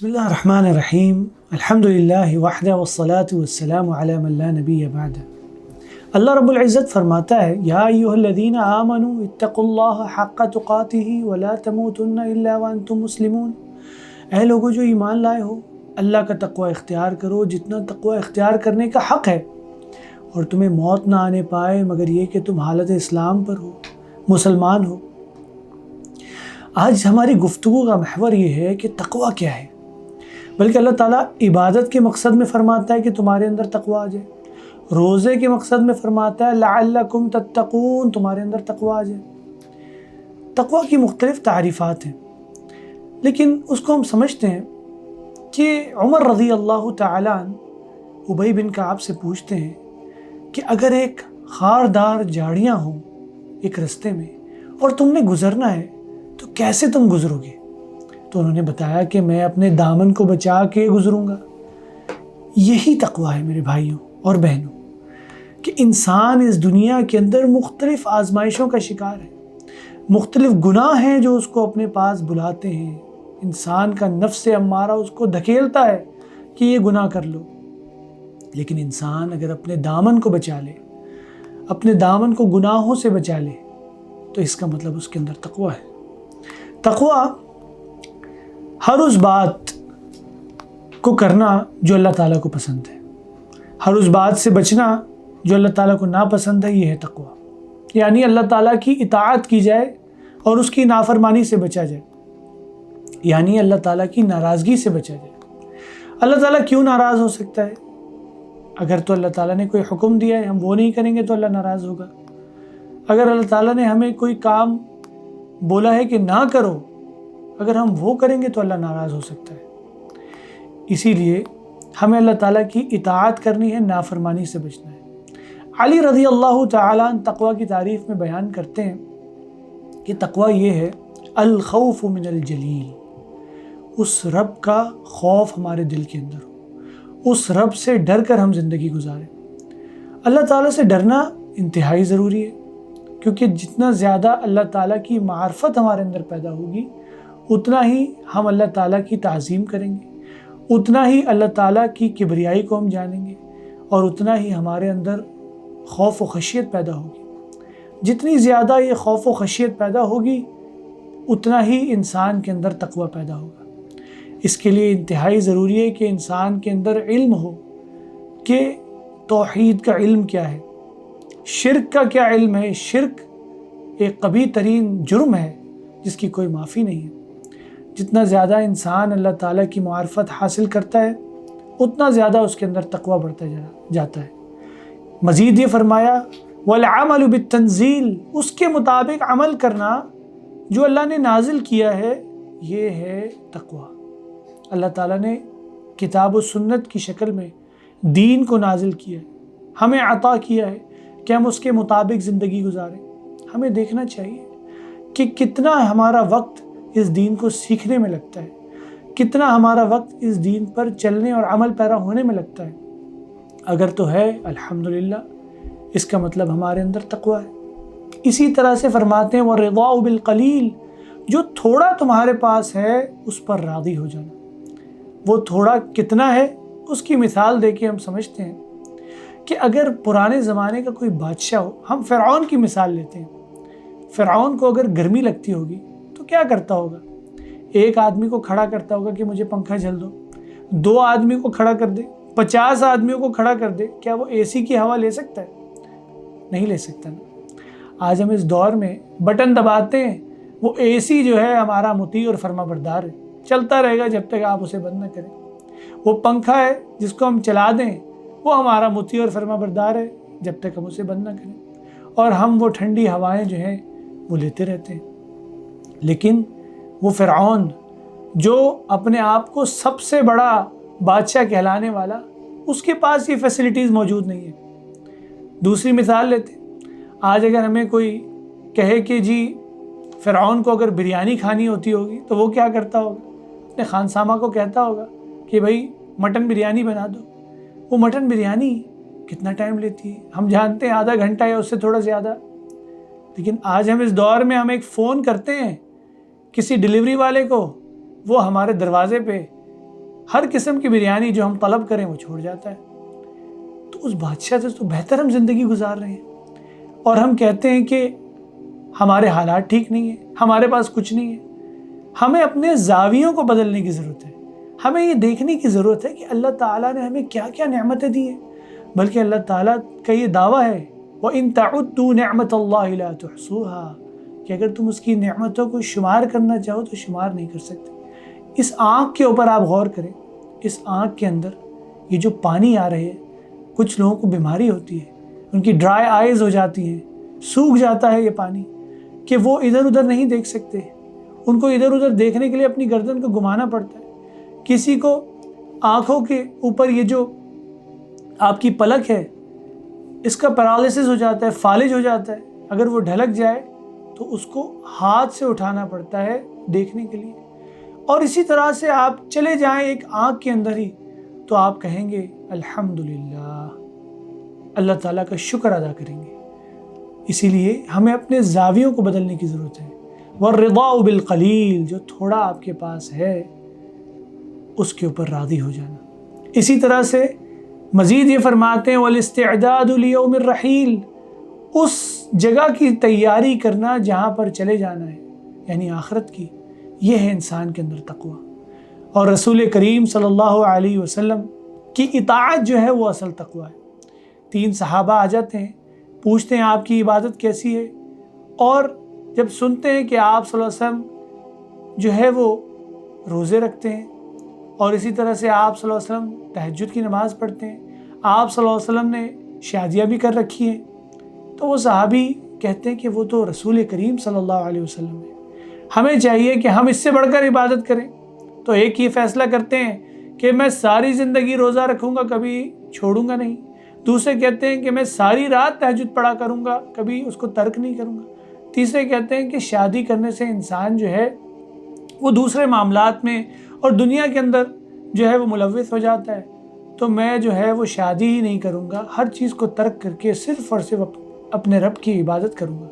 بسم اللہ الرحمن الرحیم الحمد للہ وحدہ والصلاة والسلام علی من لا نبی بعدہ۔ اللہ رب العزت فرماتا ہے یا ایھا الذین آمنوا اتقوا اللہ حق تقاتہ ولا تموتن الا وانتم مسلمون۔ اے لوگو جو ایمان لائے ہو، اللہ کا تقوی اختیار کرو جتنا تقوی اختیار کرنے کا حق ہے، اور تمہیں موت نہ آنے پائے مگر یہ کہ تم حالت اسلام پر ہو، مسلمان ہو۔ آج ہماری گفتگو کا محور یہ ہے کہ تقوی کیا ہے، بلکہ اللہ تعالیٰ عبادت کے مقصد میں فرماتا ہے کہ تمہارے اندر تقوی آ جائے، روزے کے مقصد میں فرماتا ہے لعلکم تتقون، تمہارے اندر تقوی آ جائے۔ تقوی کی مختلف تعریفات ہیں، لیکن اس کو ہم سمجھتے ہیں کہ عمر رضی اللہ تعالیٰ عنہ ابی بن کعب سے پوچھتے ہیں کہ اگر ایک خاردار جھاڑیاں ہوں ایک رستے میں اور تم نے گزرنا ہے تو کیسے تم گزرو گے؟ تو انہوں نے بتایا کہ میں اپنے دامن کو بچا کے گزروں گا۔ یہی تقوی ہے میرے بھائیوں اور بہنوں، کہ انسان اس دنیا کے اندر مختلف آزمائشوں کا شکار ہے، مختلف گناہ ہیں جو اس کو اپنے پاس بلاتے ہیں۔ انسان کا نفس امارہ اس کو دھکیلتا ہے کہ یہ گناہ کر لو، لیکن انسان اگر اپنے دامن کو بچا لے، اپنے دامن کو گناہوں سے بچا لے، تو اس کا مطلب اس کے اندر تقوی ہے۔ تقوی ہر اس بات کو کرنا جو اللہ تعالیٰ کو پسند ہے، ہر اس بات سے بچنا جو اللہ تعالیٰ کو ناپسند ہے، یہ ہے تقوی۔ یعنی اللہ تعالیٰ کی اطاعت کی جائے اور اس کی نافرمانی سے بچا جائے، یعنی اللہ تعالیٰ کی ناراضگی سے بچا جائے۔ اللہ تعالیٰ کیوں ناراض ہو سکتا ہے؟ اگر تو اللہ تعالیٰ نے کوئی حکم دیا ہے، ہم وہ نہیں کریں گے تو اللہ ناراض ہوگا۔ اگر اللہ تعالیٰ نے ہمیں کوئی کام بولا ہے کہ نہ کرو، اگر ہم وہ کریں گے تو اللہ ناراض ہو سکتا ہے۔ اسی لیے ہمیں اللہ تعالیٰ کی اطاعت کرنی ہے، نافرمانی سے بچنا ہے۔ علی رضی اللہ تعالیٰ عنہ تقوی کی تعریف میں بیان کرتے ہیں کہ تقوی یہ ہے الخوف من الجلیل، اس رب کا خوف ہمارے دل کے اندر ہو، اس رب سے ڈر کر ہم زندگی گزاریں۔ اللہ تعالیٰ سے ڈرنا انتہائی ضروری ہے، کیونکہ جتنا زیادہ اللہ تعالیٰ کی معرفت ہمارے اندر پیدا ہوگی، اتنا ہی ہم اللہ تعالیٰ کی تعظیم کریں گے، اتنا ہی اللہ تعالیٰ کی کبریائی کو ہم جانیں گے، اور اتنا ہی ہمارے اندر خوف و خشیت پیدا ہوگی۔ جتنی زیادہ یہ خوف و خشیت پیدا ہوگی، اتنا ہی انسان کے اندر تقوی پیدا ہوگا۔ اس کے لیے انتہائی ضروری ہے کہ انسان کے اندر علم ہو کہ توحید کا علم کیا ہے، شرک کا کیا علم ہے۔ شرک ایک قبیح ترین جرم ہے جس کی کوئی معافی نہیں ہے۔ جتنا زیادہ انسان اللہ تعالیٰ کی معرفت حاصل کرتا ہے، اتنا زیادہ اس کے اندر تقوی بڑھتا جاتا ہے۔ مزید یہ فرمایا والعمل بالتنزیل، اس کے مطابق عمل کرنا جو اللہ نے نازل کیا ہے، یہ ہے تقوی۔ اللہ تعالیٰ نے کتاب و سنت کی شکل میں دین کو نازل کیا ہے، ہمیں عطا کیا ہے کہ ہم اس کے مطابق زندگی گزاریں۔ ہمیں دیکھنا چاہیے کہ کتنا ہمارا وقت اس دین کو سیکھنے میں لگتا ہے، کتنا ہمارا وقت اس دین پر چلنے اور عمل پیرا ہونے میں لگتا ہے۔ اگر تو ہے الحمدللہ، اس کا مطلب ہمارے اندر تقوی ہے۔ اسی طرح سے فرماتے ہیں وَالرِّضَاءُ بِالْقَلِيلِ، جو تھوڑا تمہارے پاس ہے اس پر راضی ہو جانا۔ وہ تھوڑا کتنا ہے، اس کی مثال دے کے ہم سمجھتے ہیں کہ اگر پرانے زمانے کا کوئی بادشاہ ہو، ہم فرعون کی مثال لیتے ہیں۔ فرعون کو اگر گرمی لگتی ہوگی تو کیا کرتا ہوگا؟ ایک آدمی کو کھڑا کرتا ہوگا کہ مجھے پنکھا جھل دو، 2 آدمی کو کھڑا کر دے، 50 آدمیوں کو کھڑا کر دے، کیا وہ اے سی کی ہوا لے سکتا ہے؟ نہیں لے سکتا نا۔ آج ہم اس دور میں بٹن دباتے ہیں، وہ اے سی جو ہے ہمارا مطیع اور فرما بردار ہے، چلتا رہے گا جب تک آپ اسے بند نہ کریں۔ وہ پنکھا ہے جس کو ہم چلا دیں، وہ ہمارا مطیع اور فرما بردار ہے جب تک ہم اسے بند نہ کریں، اور ہم وہ ٹھنڈی ہوائیں جو ہیں وہ لیتے رہتے ہیں۔ لیکن وہ فرعون جو اپنے آپ کو سب سے بڑا بادشاہ کہلانے والا، اس کے پاس یہ فیسلٹیز موجود نہیں ہیں۔ دوسری مثال لیتے ہیں، آج اگر ہمیں کوئی کہے کہ جی فرعون کو اگر بریانی کھانی ہوتی ہوگی تو وہ کیا کرتا ہوگا؟ اپنے خانسامہ کو کہتا ہوگا کہ بھائی مٹن بریانی بنا دو۔ وہ مٹن بریانی کتنا ٹائم لیتی ہے؟ ہم جانتے ہیں آدھا گھنٹہ یا اس سے تھوڑا زیادہ۔ لیکن آج ہم اس دور میں ہم ایک فون کرتے ہیں کسی ڈیلیوری والے کو، وہ ہمارے دروازے پہ ہر قسم کی بریانی جو ہم طلب کریں وہ چھوڑ جاتا ہے۔ تو اس بادشاہ سے تو بہتر ہم زندگی گزار رہے ہیں، اور ہم کہتے ہیں کہ ہمارے حالات ٹھیک نہیں ہیں، ہمارے پاس کچھ نہیں ہے۔ ہمیں اپنے زاویوں کو بدلنے کی ضرورت ہے۔ ہمیں یہ دیکھنے کی ضرورت ہے کہ اللہ تعالیٰ نے ہمیں کیا کیا نعمتیں دی ہیں، بلکہ اللہ تعالیٰ کا یہ دعویٰ ہے وَإِن تَعُدُّوا نِعْمَةَ اللَّهِ لَا تُحْصُوهَا، کہ اگر تم اس کی نعمتوں کو شمار کرنا چاہو تو شمار نہیں کر سکتے۔ اس آنکھ کے اوپر آپ غور کریں، اس آنکھ کے اندر یہ جو پانی آ رہے ہے، کچھ لوگوں کو بیماری ہوتی ہے، ان کی ڈرائی آئیز ہو جاتی ہیں، سوکھ جاتا ہے یہ پانی کہ وہ ادھر ادھر نہیں دیکھ سکتے، ان کو ادھر ادھر دیکھنے کے لیے اپنی گردن کو گھمانا پڑتا ہے۔ کسی کو آنکھوں کے اوپر یہ جو آپ کی پلک ہے اس کا پیرالسس ہو جاتا ہے، فالج ہو جاتا ہے، اگر وہ ڈھلک جائے تو اس کو ہاتھ سے اٹھانا پڑتا ہے دیکھنے کے لیے۔ اور اسی طرح سے آپ چلے جائیں ایک آنکھ کے اندر ہی تو آپ کہیں گے الحمدللہ، اللہ تعالیٰ کا شکر ادا کریں گے۔ اسی لیے ہمیں اپنے زاویوں کو بدلنے کی ضرورت ہے۔ وَالرِّضَاءُ بِالْقَلِيلِ، جو تھوڑا آپ کے پاس ہے اس کے اوپر راضی ہو جانا۔ اسی طرح سے مزید یہ فرماتے ہیں وَالِاسْتِعْدَادُ لِيَوْمِ الرَّحِيلِ، اس جگہ کی تیاری کرنا جہاں پر چلے جانا ہے، یعنی آخرت کی، یہ ہے انسان کے اندر تقویٰ۔ اور رسول کریم صلی اللہ علیہ وسلم کی اطاعت جو ہے وہ اصل تقویٰ ہے۔ 3 صحابہ آ جاتے ہیں، پوچھتے ہیں آپ کی عبادت کیسی ہے، اور جب سنتے ہیں کہ آپ صلی اللہ علیہ وسلم جو ہے وہ روزے رکھتے ہیں، اور اسی طرح سے آپ صلی اللہ علیہ وسلم تہجد کی نماز پڑھتے ہیں، آپ صلی اللہ علیہ وسلم نے شادیاں بھی کر رکھی ہیں، تو وہ صحابی کہتے ہیں کہ وہ تو رسول کریم صلی اللہ علیہ وسلم ہے، ہمیں چاہیے کہ ہم اس سے بڑھ کر عبادت کریں۔ تو ایک یہ فیصلہ کرتے ہیں کہ میں ساری زندگی روزہ رکھوں گا، کبھی چھوڑوں گا نہیں۔ دوسرے کہتے ہیں کہ میں ساری رات تہجد پڑھا کروں گا، کبھی اس کو ترک نہیں کروں گا۔ تیسرے کہتے ہیں کہ شادی کرنے سے انسان جو ہے وہ دوسرے معاملات میں اور دنیا کے اندر جو ہے وہ ملوث ہو جاتا ہے، تو میں جو ہے وہ شادی ہی نہیں کروں گا، ہر چیز کو ترک کر کے صرف اور صرف اپنے رب کی عبادت کروں گا۔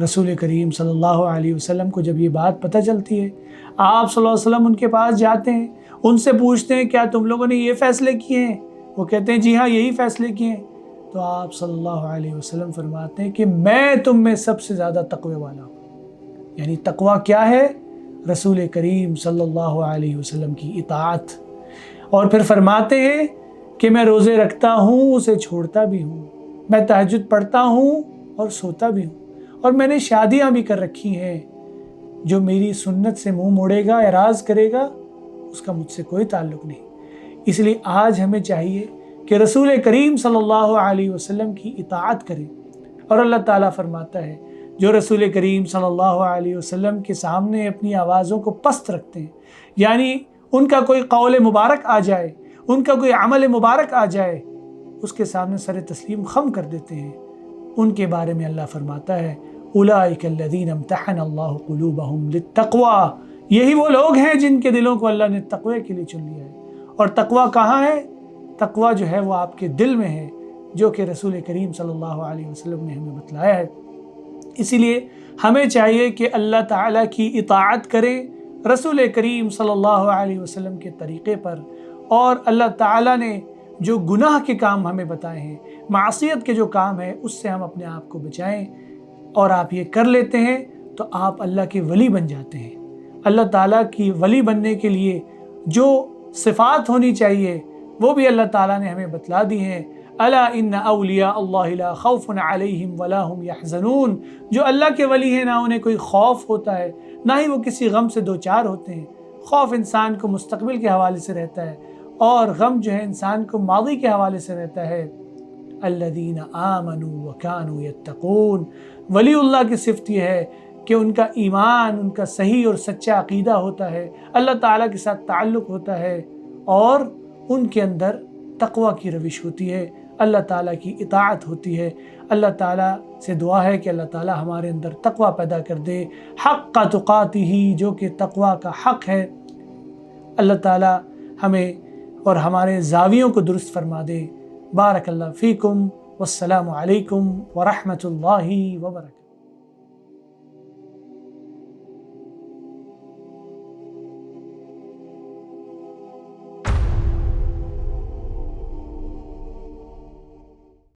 رسول کریم صلی اللہ علیہ وسلم کو جب یہ بات پتہ چلتی ہے، آپ صلی اللہ علیہ وسلم ان کے پاس جاتے ہیں، ان سے پوچھتے ہیں کیا تم لوگوں نے یہ فیصلے کیے ہیں؟ وہ کہتے ہیں جی ہاں یہی فیصلے کیے ہیں۔ تو آپ صلی اللہ علیہ وسلم فرماتے ہیں کہ میں تم میں سب سے زیادہ تقوی والا ہوں۔ یعنی تقوی کیا ہے؟ رسول کریم صلی اللہ علیہ وسلم کی اطاعت۔ اور پھر فرماتے ہیں کہ میں روزے رکھتا ہوں، اسے چھوڑتا بھی ہوں، میں تہجد پڑھتا ہوں اور سوتا بھی ہوں، اور میں نے شادیاں بھی کر رکھی ہیں۔ جو میری سنت سے منہ موڑے گا، اعراض کرے گا، اس کا مجھ سے کوئی تعلق نہیں۔ اس لیے آج ہمیں چاہیے کہ رسول کریم صلی اللہ علیہ وسلم کی اطاعت کریں۔ اور اللہ تعالیٰ فرماتا ہے جو رسول کریم صلی اللہ علیہ وسلم کے سامنے اپنی آوازوں کو پست رکھتے ہیں، یعنی ان کا کوئی قول مبارک آ جائے، ان کا کوئی عمل مبارک آ جائے، اس کے سامنے سر تسلیم خم کر دیتے ہیں، ان کے بارے میں اللہ فرماتا ہے اولئک الذین امتحن اللہ قلوبہم للتقوی، یہی وہ لوگ ہیں جن کے دلوں کو اللہ نے تقوی کے لیے چن لیا ہے۔ اور تقوی کہاں ہے؟ تقوی جو ہے وہ آپ کے دل میں ہے، جو کہ رسول کریم صلی اللہ علیہ وسلم نے ہمیں بتلایا ہے۔ اسی لیے ہمیں چاہیے کہ اللہ تعالیٰ کی اطاعت کریں رسول کریم صلی اللہ علیہ وسلم کے طریقے پر، اور اللہ تعالیٰ نے جو گناہ کے کام ہمیں بتائے ہیں، معصیت کے جو کام ہے، اس سے ہم اپنے آپ کو بچائیں۔ اور آپ یہ کر لیتے ہیں تو آپ اللہ کے ولی بن جاتے ہیں۔ اللہ تعالیٰ کی ولی بننے کے لیے جو صفات ہونی چاہیے وہ بھی اللہ تعالیٰ نے ہمیں بتلا دی ہیں۔ الا ان اولیاء اللہ لا خوف علیہم ولا هم یحزنون، جو اللہ کے ولی ہیں نہ انہیں کوئی خوف ہوتا ہے، نہ ہی وہ کسی غم سے دوچار ہوتے ہیں۔ خوف انسان کو مستقبل کے حوالے سے رہتا ہے، اور غم جو ہے انسان کو ماضی کے حوالے سے رہتا ہے۔ الذین آمنوا وکانوا یتقون، ولی اللہ کی صفت یہ ہے کہ ان کا ایمان، ان کا صحیح اور سچا عقیدہ ہوتا ہے، اللہ تعالیٰ کے ساتھ تعلق ہوتا ہے، اور ان کے اندر تقوی کی روش ہوتی ہے، اللہ تعالیٰ کی اطاعت ہوتی ہے۔ اللہ تعالیٰ سے دعا ہے کہ اللہ تعالیٰ ہمارے اندر تقوی پیدا کر دے، حق تقاتہ، جو کہ تقوی کا حق ہے۔ اللہ تعالیٰ ہمیں اور ہمارے زاویوں کو درست فرما دے۔ بارک اللہ فیکم، والسلام علیکم ورحمۃ اللہ وبرکاتہ۔